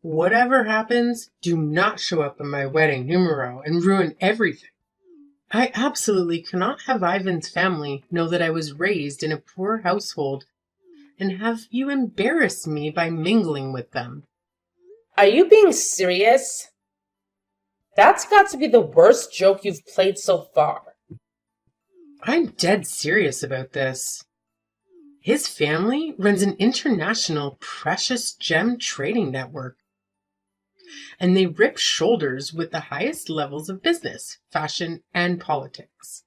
Whatever happens, do not show up at my wedding numero and ruin everything. I absolutely cannot have Ivan's family know that I was raised in a poor household and have you embarrass me by mingling with them. Are you being serious? That's got to be the worst joke you've played so far. I'm dead serious about this. His family runs an international precious gem trading network, and they rip shoulders with the highest levels of business, fashion, and politics.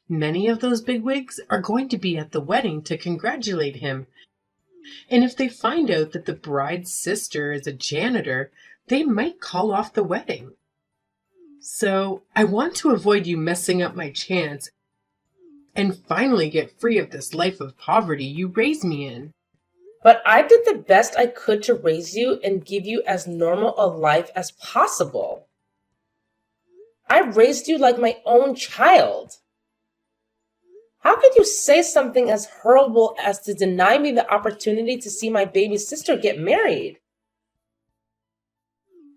Many of those bigwigs are going to be at the wedding to congratulate him, and if they find out that the bride's sister is a janitor, they might call off the wedding. So I want to avoid you messing up my chance and finally get free of this life of poverty you raised me in. But I did the best I could to raise you and give you as normal a life as possible. I raised you like my own child. How could you say something as horrible as to deny me the opportunity to see my baby sister get married?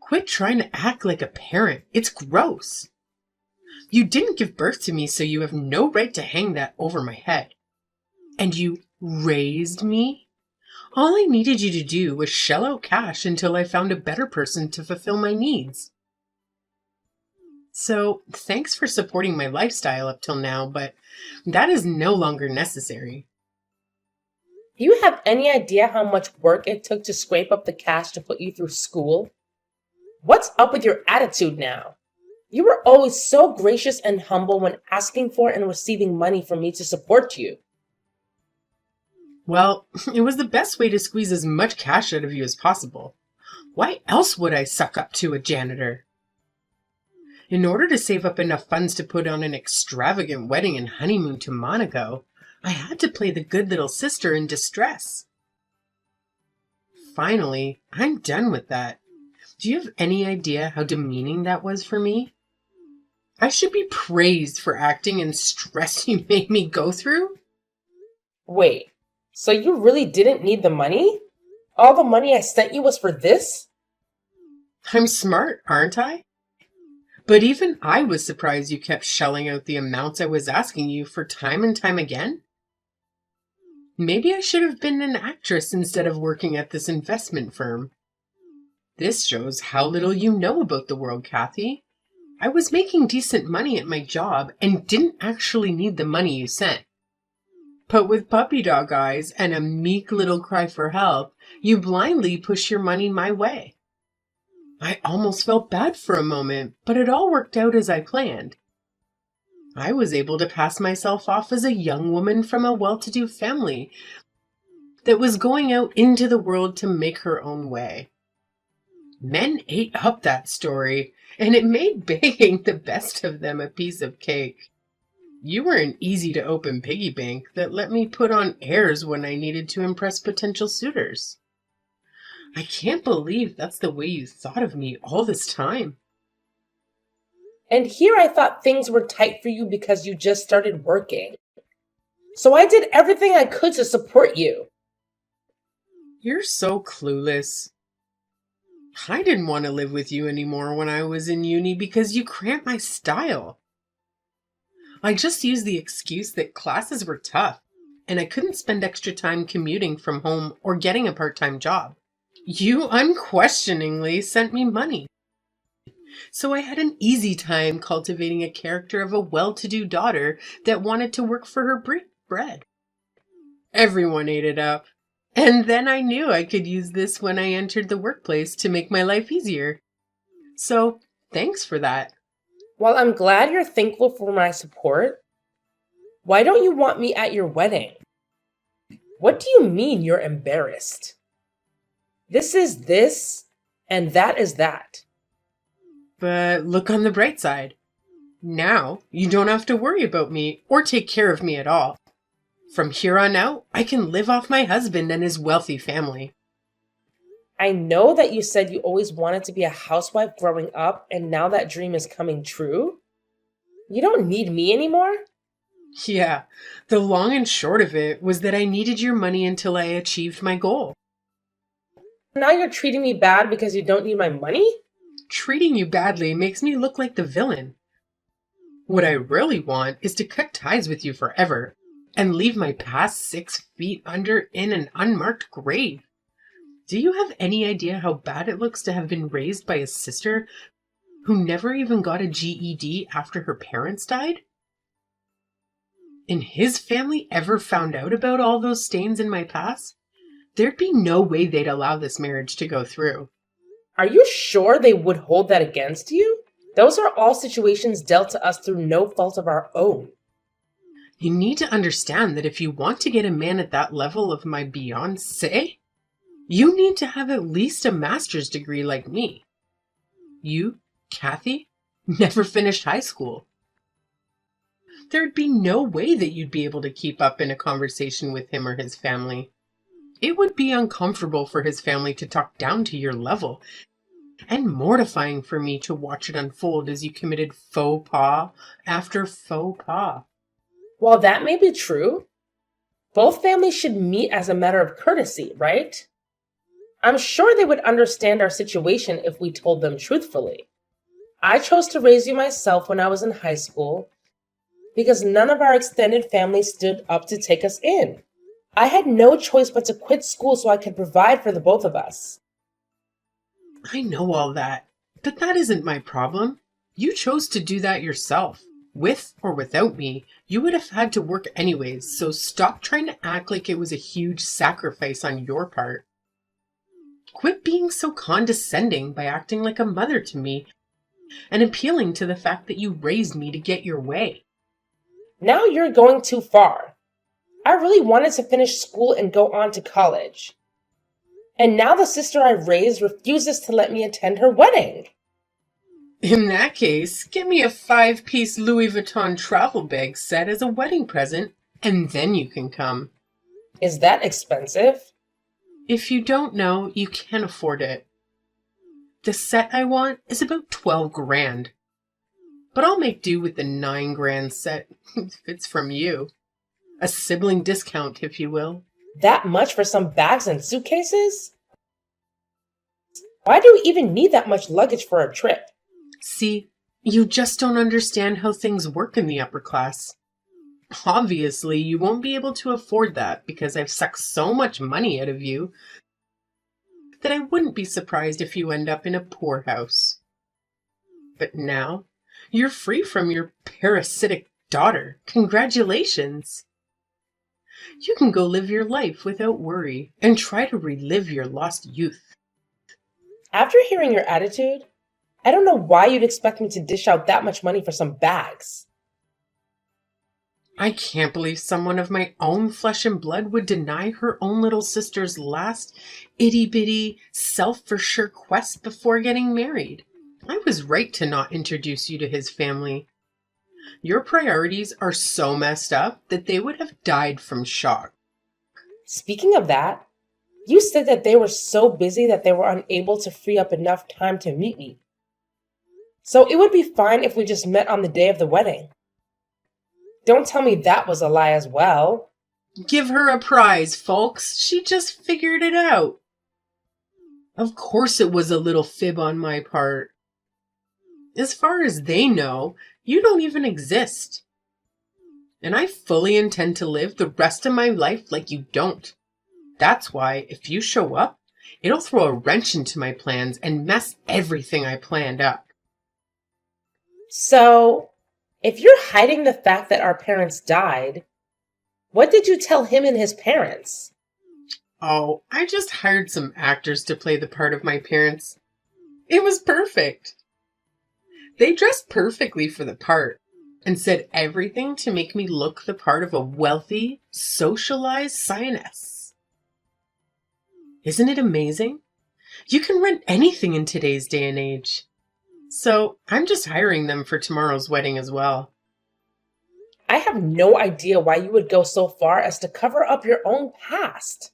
Quit trying to act like a parent. It's gross. You didn't give birth to me, so you have no right to hang that over my head. And you raised me? All I needed you to do was shell out cash until I found a better person to fulfill my needs. So, thanks for supporting my lifestyle up till now, but that is no longer necessary. Do you have any idea how much work it took to scrape up the cash to put you through school? What's up with your attitude now? You were always so gracious and humble when asking for and receiving money from me to support you. Well, it was the best way to squeeze as much cash out of you as possible. Why else would I suck up to a janitor? In order to save up enough funds to put on an extravagant wedding and honeymoon to Monaco, I had to play the good little sister in distress. Finally, I'm done with that. Do you have any idea how demeaning that was for me? I should be praised for acting in stress you made me go through? Wait, so you really didn't need the money? All the money I sent you was for this? I'm smart, aren't I? But even I was surprised you kept shelling out the amounts I was asking you for time and time again. Maybe I should have been an actress instead of working at this investment firm. This shows how little you know about the world, Kathy. I was making decent money at my job and didn't actually need the money you sent. But with puppy dog eyes and a meek little cry for help, you blindly push your money my way. I almost felt bad for a moment, but it all worked out as I planned. I was able to pass myself off as a young woman from a well-to-do family that was going out into the world to make her own way. Men ate up that story, and it made begging the best of them a piece of cake. You were an easy-to-open piggy bank that let me put on airs when I needed to impress potential suitors. I can't believe that's the way you thought of me all this time. And here I thought things were tight for you because you just started working. So I did everything I could to support you. You're so clueless. I didn't want to live with you anymore when I was in uni because you cramped my style. I just used the excuse that classes were tough and I couldn't spend extra time commuting from home or getting a part-time job. You unquestioningly sent me money. So I had an easy time cultivating a character of a well-to-do daughter that wanted to work for her bread. Everyone ate it up. And then I knew I could use this when I entered the workplace to make my life easier. So, thanks for that. While I'm glad you're thankful for my support, why don't you want me at your wedding? What do you mean you're embarrassed? This is this, and that is that. But look on the bright side. Now, you don't have to worry about me or take care of me at all. From here on out, I can live off my husband and his wealthy family. I know that you said you always wanted to be a housewife growing up, and now that dream is coming true. You don't need me anymore? Yeah, the long and short of it was that I needed your money until I achieved my goal. Now you're treating me bad because you don't need my money? Treating you badly makes me look like the villain. What I really want is to cut ties with you forever and leave my past 6 feet under in an unmarked grave. Do you have any idea how bad it looks to have been raised by a sister who never even got a GED after her parents died? And his family ever found out about all those stains in my past, there'd be no way they'd allow this marriage to go through. Are you sure they would hold that against you? Those are all situations dealt to us through no fault of our own. You need to understand that if you want to get a man at that level of my Beyoncé, you need to have at least a master's degree like me. You, Kathy, never finished high school. There'd be no way that you'd be able to keep up in a conversation with him or his family. It would be uncomfortable for his family to talk down to your level, and mortifying for me to watch it unfold as you committed faux pas after faux pas. While that may be true, both families should meet as a matter of courtesy, right? I'm sure they would understand our situation if we told them truthfully. I chose to raise you myself when I was in high school because none of our extended family stood up to take us in. I had no choice but to quit school so I could provide for the both of us. I know all that, but that isn't my problem. You chose to do that yourself. With or without me, you would have had to work anyways, so stop trying to act like it was a huge sacrifice on your part. Quit being so condescending by acting like a mother to me and appealing to the fact that you raised me to get your way. Now you're going too far. I really wanted to finish school and go on to college. And now the sister I raised refuses to let me attend her wedding. In that case, get me a 5-piece Louis Vuitton travel bag set as a wedding present, and then you can come. Is that expensive? If you don't know, you can't afford it. The set I want is about 12 grand. But I'll make do with the 9 grand set if it's from you. A sibling discount, if you will. That much for some bags and suitcases? Why do we even need that much luggage for a trip? See, you just don't understand how things work in the upper class. Obviously, you won't be able to afford that because I've sucked so much money out of you that I wouldn't be surprised if you end up in a poorhouse. But now, you're free from your parasitic daughter. Congratulations! You can go live your life without worry and try to relive your lost youth. After hearing your attitude, I don't know why you'd expect me to dish out that much money for some bags. I can't believe someone of my own flesh and blood would deny her own little sister's last itty-bitty, self-for-sure quest before getting married. I was right to not introduce you to his family. Your priorities are so messed up that they would have died from shock. Speaking of that, you said that they were so busy that they were unable to free up enough time to meet me. So it would be fine if we just met on the day of the wedding. Don't tell me that was a lie as well. Give her a prize, folks. She just figured it out. Of course it was a little fib on my part. As far as they know, you don't even exist. And I fully intend to live the rest of my life like you don't. That's why, if you show up, it'll throw a wrench into my plans and mess everything I planned up. So, if you're hiding the fact that our parents died, what did you tell him and his parents? Oh, I just hired some actors to play the part of my parents. It was perfect. They dressed perfectly for the part and said everything to make me look the part of a wealthy, socialized scientist. Isn't it amazing? You can rent anything in today's day and age. So I'm just hiring them for tomorrow's wedding as well. I have no idea why you would go so far as to cover up your own past.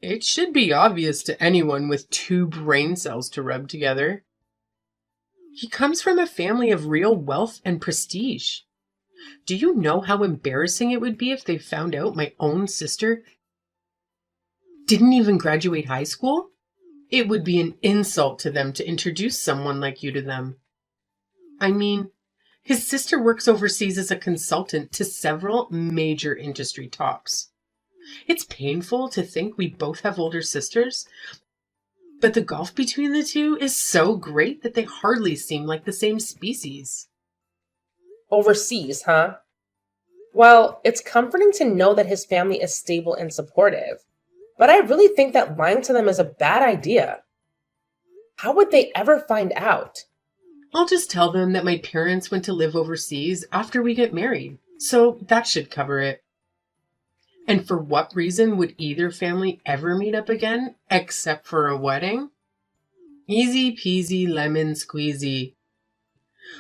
It should be obvious to anyone with 2 brain cells to rub together. He comes from a family of real wealth and prestige. Do you know how embarrassing it would be if they found out my own sister didn't even graduate high school? It would be an insult to them to introduce someone like you to them. I mean, his sister works overseas as a consultant to several major industry tops. It's painful to think we both have older sisters, but the gulf between the two is so great that they hardly seem like the same species. Overseas, huh? Well, it's comforting to know that his family is stable and supportive. But I really think that lying to them is a bad idea. How would they ever find out? I'll just tell them that my parents went to live overseas after we get married, so that should cover it. And for what reason would either family ever meet up again except for a wedding? Easy peasy lemon squeezy.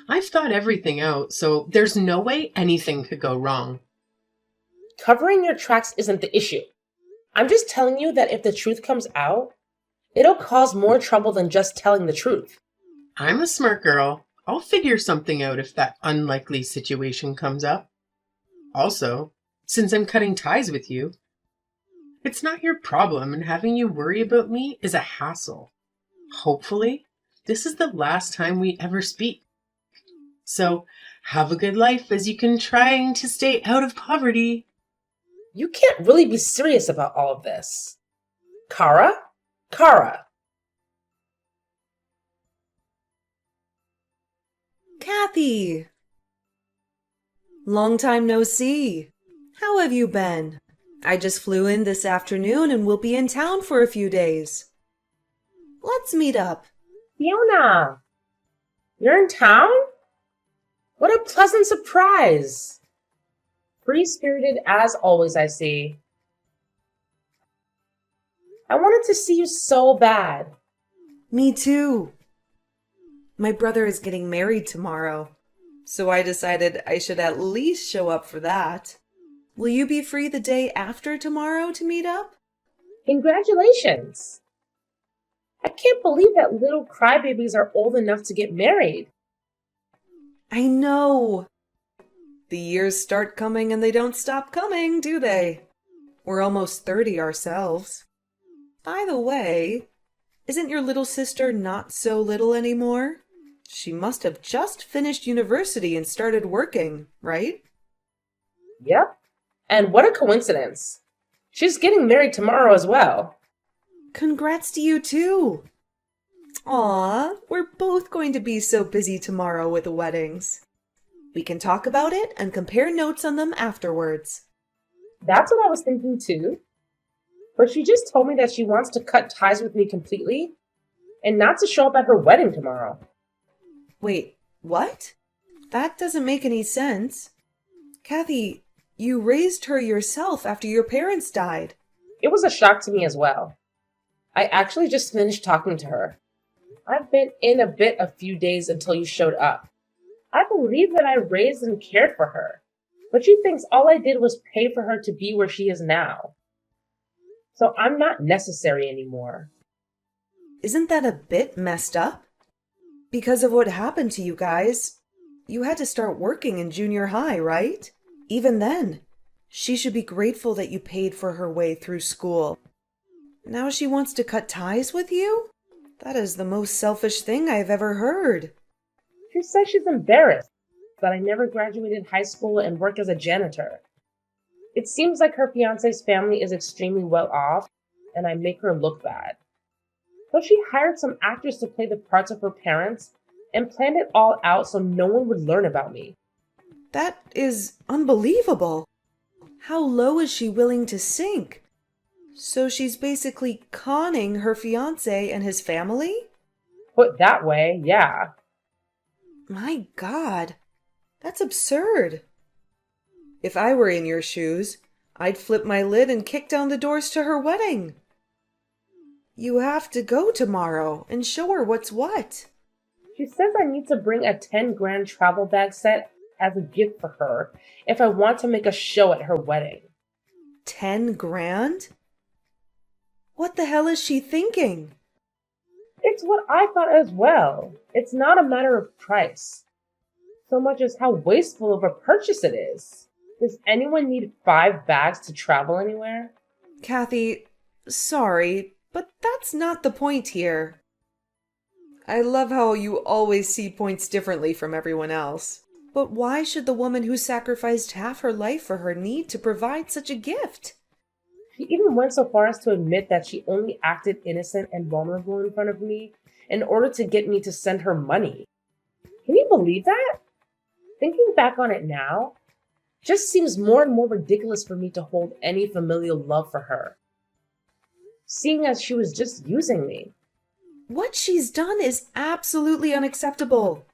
I've thought everything out, so there's no way anything could go wrong. Covering your tracks isn't the issue. I'm just telling you that if the truth comes out, it'll cause more trouble than just telling the truth. I'm a smart girl. I'll figure something out if that unlikely situation comes up. Also, since I'm cutting ties with you, it's not your problem, and having you worry about me is a hassle. Hopefully, this is the last time we ever speak. So, have a good life as you can trying to stay out of poverty. You can't really be serious about all of this. Kara? Kara. Kathy! Long time no see. How have you been? I just flew in this afternoon and will be in town for a few days. Let's meet up. Fiona! You're in town? What a pleasant surprise! Free-spirited as always, I see. I wanted to see you so bad. Me too. My brother is getting married tomorrow, so I decided I should at least show up for that. Will you be free the day after tomorrow to meet up? Congratulations! I can't believe that little crybabies are old enough to get married. I know. The years start coming and they don't stop coming, do they? We're almost 30 ourselves. By the way, isn't your little sister not so little anymore? She must have just finished university and started working, right? Yep. And what a coincidence. She's getting married tomorrow as well. Congrats to you too. Aw, we're both going to be so busy tomorrow with the weddings. We can talk about it and compare notes on them afterwards. That's what I was thinking too. But she just told me that she wants to cut ties with me completely and not to show up at her wedding tomorrow. Wait, what? That doesn't make any sense. Kathy, you raised her yourself after your parents died. It was a shock to me as well. I actually just finished talking to her. I've been in a few days until you showed up. I believe that I raised and cared for her, but she thinks all I did was pay for her to be where she is now. So I'm not necessary anymore. Isn't that a bit messed up? Because of what happened to you guys, you had to start working in junior high, right? Even then, she should be grateful that you paid for her way through school. Now she wants to cut ties with you? That is the most selfish thing I've ever heard. She says she's embarrassed that I never graduated high school and work as a janitor. It seems like her fiancé's family is extremely well off, and I make her look bad. So she hired some actors to play the parts of her parents and planned it all out so no one would learn about me. That is unbelievable. How low is she willing to sink? So she's basically conning her fiancé and his family? Put that way, yeah. My God, that's absurd. If I were in your shoes, I'd flip my lid and kick down the doors to her wedding. You have to go tomorrow and show her what's what. She says I need to bring a 10 grand travel bag set as a gift for her if I want to make a show at her wedding. 10 grand? What the hell is she thinking? It's what I thought as well. It's not a matter of price, so much as how wasteful of a purchase it is. Does anyone need 5 bags to travel anywhere? Kathy, sorry, But that's not the point here. I love how you always see points differently from everyone else. But why should the woman who sacrificed half her life for her need to provide such a gift? She even went so far as to admit that she only acted innocent and vulnerable in front of me in order to get me to send her money. Can you believe that? Thinking back on it now, just seems more and more ridiculous for me to hold any familial love for her, seeing as she was just using me. What she's done is absolutely unacceptable.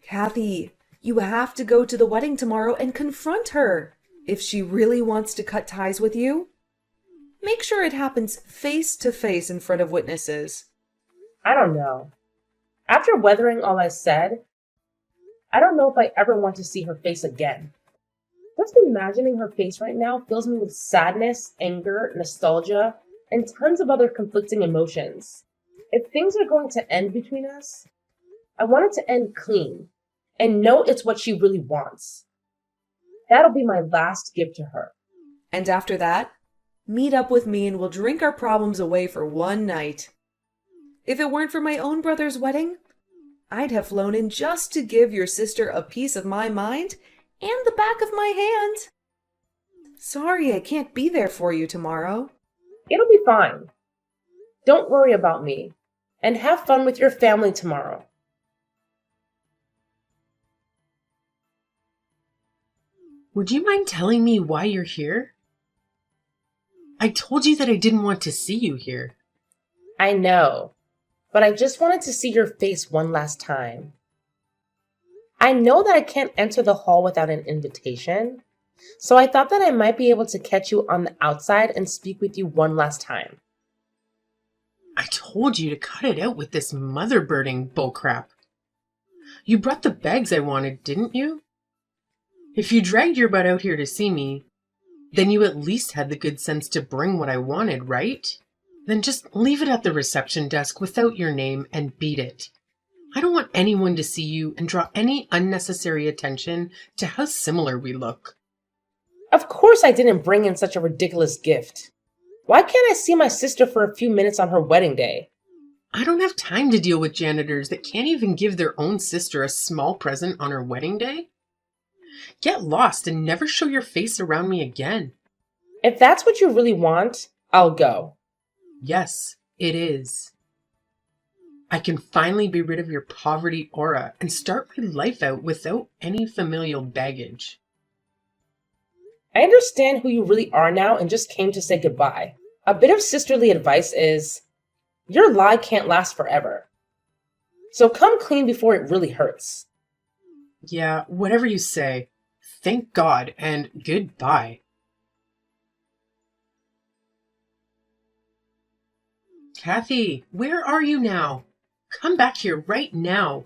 Kathy, you have to go to the wedding tomorrow and confront her. If she really wants to cut ties with you, make sure it happens face to face in front of witnesses. I don't know. After weathering all I said, I don't know if I ever want to see her face again. Just imagining her face right now fills me with sadness, anger, nostalgia, and tons of other conflicting emotions. If things are going to end between us, I want it to end clean and know it's what she really wants. That'll be my last gift to her. And after that, meet up with me and we'll drink our problems away for one night. If it weren't for my own brother's wedding, I'd have flown in just to give your sister a piece of my mind and the back of my hand. Sorry I can't be there for you tomorrow. It'll be fine. Don't worry about me, and have fun with your family tomorrow. Would you mind telling me why you're here? I told you that I didn't want to see you here. I know, but I just wanted to see your face one last time. I know that I can't enter the hall without an invitation, so I thought that I might be able to catch you on the outside and speak with you one last time. I told you to cut it out with this mother-birding bullcrap. You brought the bags I wanted, didn't you? If you dragged your butt out here to see me, then you at least had the good sense to bring what I wanted, right? Then just leave it at the reception desk without your name and beat it. I don't want anyone to see you and draw any unnecessary attention to how similar we look. Of course I didn't bring in such a ridiculous gift. Why can't I see my sister for a few minutes on her wedding day? I don't have time to deal with janitors that can't even give their own sister a small present on her wedding day. Get lost and never show your face around me again. If that's what you really want, I'll go. Yes, it is. I can finally be rid of your poverty aura and start my life out without any familial baggage. I understand who you really are now and just came to say goodbye. A bit of sisterly advice is, your lie can't last forever. So come clean before it really hurts. Yeah, whatever you say. Thank God and goodbye. Kathy, where are you now? Come back here right now.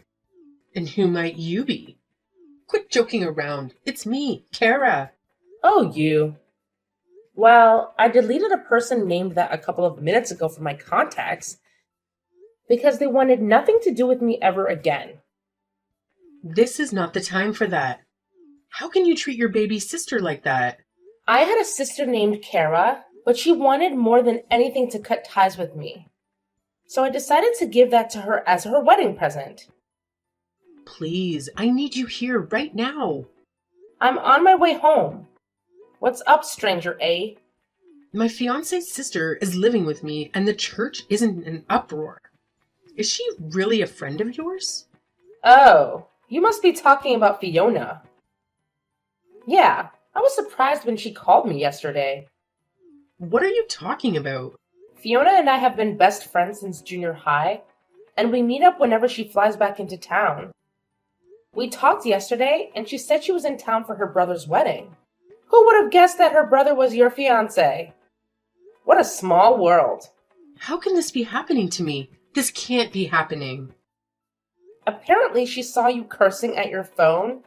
And who might you be? Quit joking around. It's me, Kara. Oh, you. Well, I deleted a person named that a couple of minutes ago from my contacts because they wanted nothing to do with me ever again. This is not the time for that. How can you treat your baby sister like that? I had a sister named Kara, but she wanted more than anything to cut ties with me. So I decided to give that to her as her wedding present. Please, I need you here right now. I'm on my way home. What's up, stranger A? My fiance's sister is living with me and the church isn't in an uproar. Is she really a friend of yours? Oh, you must be talking about Fiona. Yeah, I was surprised when she called me yesterday. What are you talking about? Fiona and I have been best friends since junior high, and we meet up whenever she flies back into town. We talked yesterday, and she said she was in town for her brother's wedding. Who would have guessed that her brother was your fiancé? What a small world. How can this be happening to me? This can't be happening. Apparently, she saw you cursing at your phone,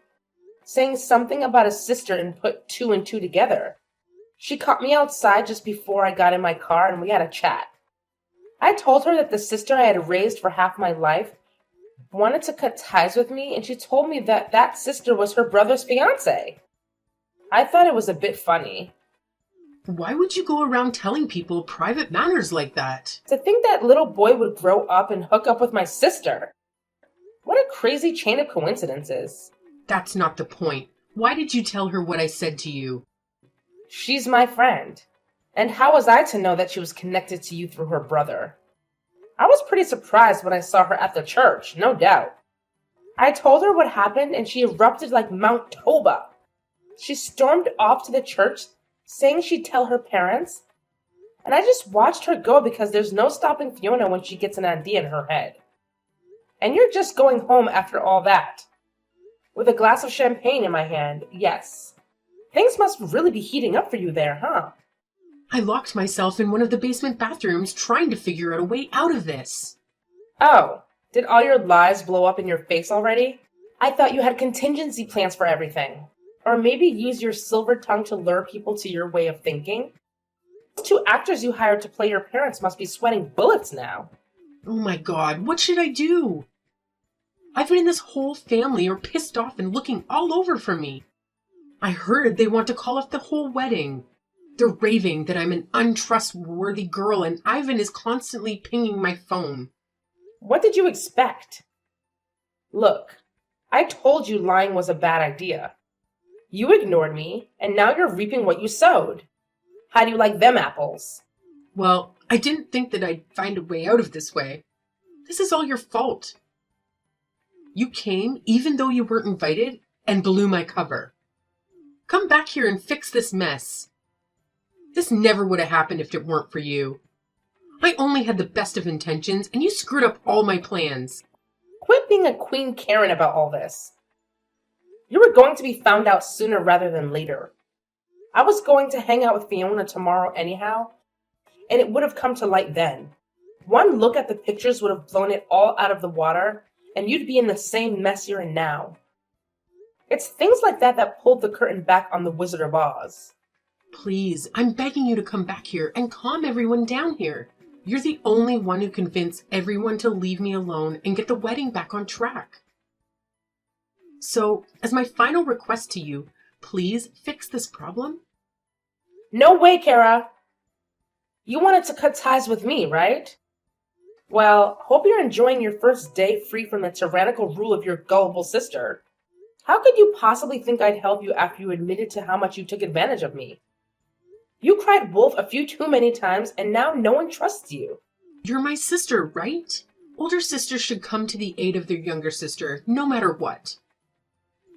saying something about a sister and put two and two together. She caught me outside just before I got in my car and we had a chat. I told her that the sister I had raised for half my life wanted to cut ties with me, and she told me that that sister was her brother's fiancé. I thought it was a bit funny. Why would you go around telling people private matters like that? To think that little boy would grow up and hook up with my sister. What a crazy chain of coincidences. That's not the point. Why did you tell her what I said to you? She's my friend. And how was I to know that she was connected to you through her brother? I was pretty surprised when I saw her at the church, no doubt. I told her what happened and she erupted like Mount Toba. She stormed off to the church, saying she'd tell her parents. And I just watched her go because there's no stopping Fiona when she gets an idea in her head. And you're just going home after all that. With a glass of champagne in my hand, yes. Things must really be heating up for you there, huh? I locked myself in one of the basement bathrooms trying to figure out a way out of this. Oh, did all your lies blow up in your face already? I thought you had contingency plans for everything. Or maybe use your silver tongue to lure people to your way of thinking? Those two actors you hired to play your parents must be sweating bullets now. Oh my God, what should I do? Ivan and this whole family are pissed off and looking all over for me. I heard they want to call off the whole wedding. They're raving that I'm an untrustworthy girl and Ivan is constantly pinging my phone. What did you expect? Look, I told you lying was a bad idea. You ignored me, and now you're reaping what you sowed. How do you like them apples? Well, I didn't think that I'd find a way out of this way. This is all your fault. You came, even though you weren't invited, and blew my cover. Come back here and fix this mess. This never would have happened if it weren't for you. I only had the best of intentions, and you screwed up all my plans. Quit being a Queen Karen about all this. You were going to be found out sooner rather than later. I was going to hang out with Fiona tomorrow anyhow, and it would have come to light then. One look at the pictures would have blown it all out of the water, and you'd be in the same mess you're in now. It's things like that that pulled the curtain back on the Wizard of Oz. Please, I'm begging you to come back here and calm everyone down here. You're the only one who convinced everyone to leave me alone and get the wedding back on track. So, as my final request to you, please fix this problem. No way, Kara! You wanted to cut ties with me, right? Well, hope you're enjoying your first day free from the tyrannical rule of your gullible sister. How could you possibly think I'd help you after you admitted to how much you took advantage of me? You cried wolf a few too many times, and now no one trusts you. You're my sister, right? Older sisters should come to the aid of their younger sister, no matter what.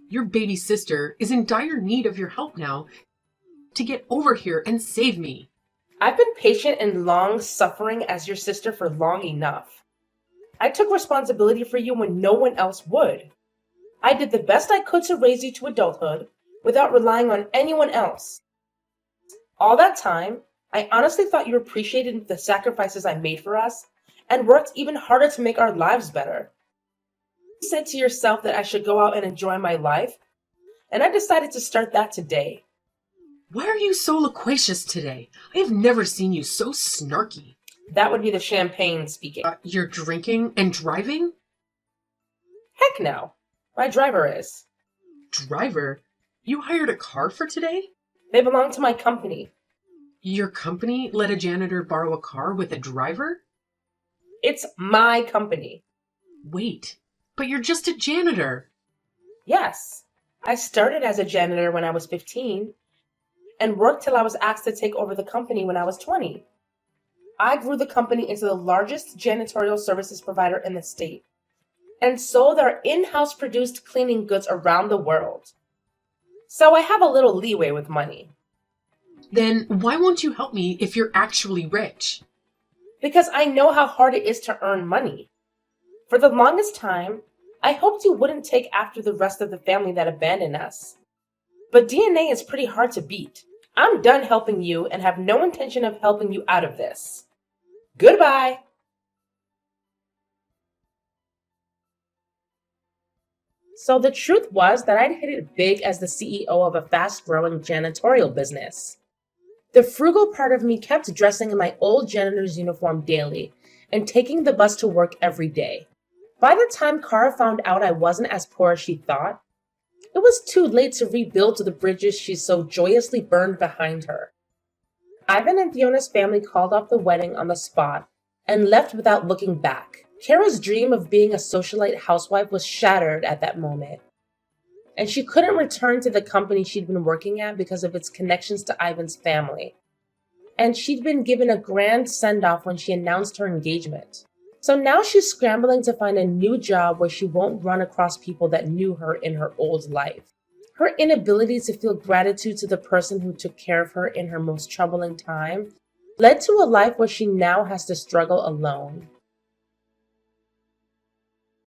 Your baby sister is in dire need of your help now to get over here and save me. I've been patient and long-suffering as your sister for long enough. I took responsibility for you when no one else would. I did the best I could to raise you to adulthood without relying on anyone else. All that time, I honestly thought you appreciated the sacrifices I made for us and worked even harder to make our lives better. You said to yourself that I should go out and enjoy my life, and I decided to start that today. Why are you so loquacious today? I have never seen you so snarky. That would be the champagne speaking. You're drinking and driving? Heck no. My driver is. Driver? You hired a car for today? They belong to my company. Your company let a janitor borrow a car with a driver? It's my company. Wait, but you're just a janitor. Yes. I started as a janitor when I was 15 and worked till I was asked to take over the company when I was 20. I grew the company into the largest janitorial services provider in the state and sold our in-house produced cleaning goods around the world. So I have a little leeway with money. Then why won't you help me if you're actually rich? Because I know how hard it is to earn money. For the longest time, I hoped you wouldn't take after the rest of the family that abandoned us. But DNA is pretty hard to beat. I'm done helping you and have no intention of helping you out of this. Goodbye! So the truth was that I'd hit it big as the CEO of a fast-growing janitorial business. The frugal part of me kept dressing in my old janitor's uniform daily and taking the bus to work every day. By the time Kara found out I wasn't as poor as she thought, it was too late to rebuild the bridges she so joyously burned behind her. Ivan and Fiona's family called off the wedding on the spot and left without looking back. Kara's dream of being a socialite housewife was shattered at that moment, and she couldn't return to the company she'd been working at because of its connections to Ivan's family. And she'd been given a grand send-off when she announced her engagement. So now she's scrambling to find a new job where she won't run across people that knew her in her old life. Her inability to feel gratitude to the person who took care of her in her most troubling time led to a life where she now has to struggle alone.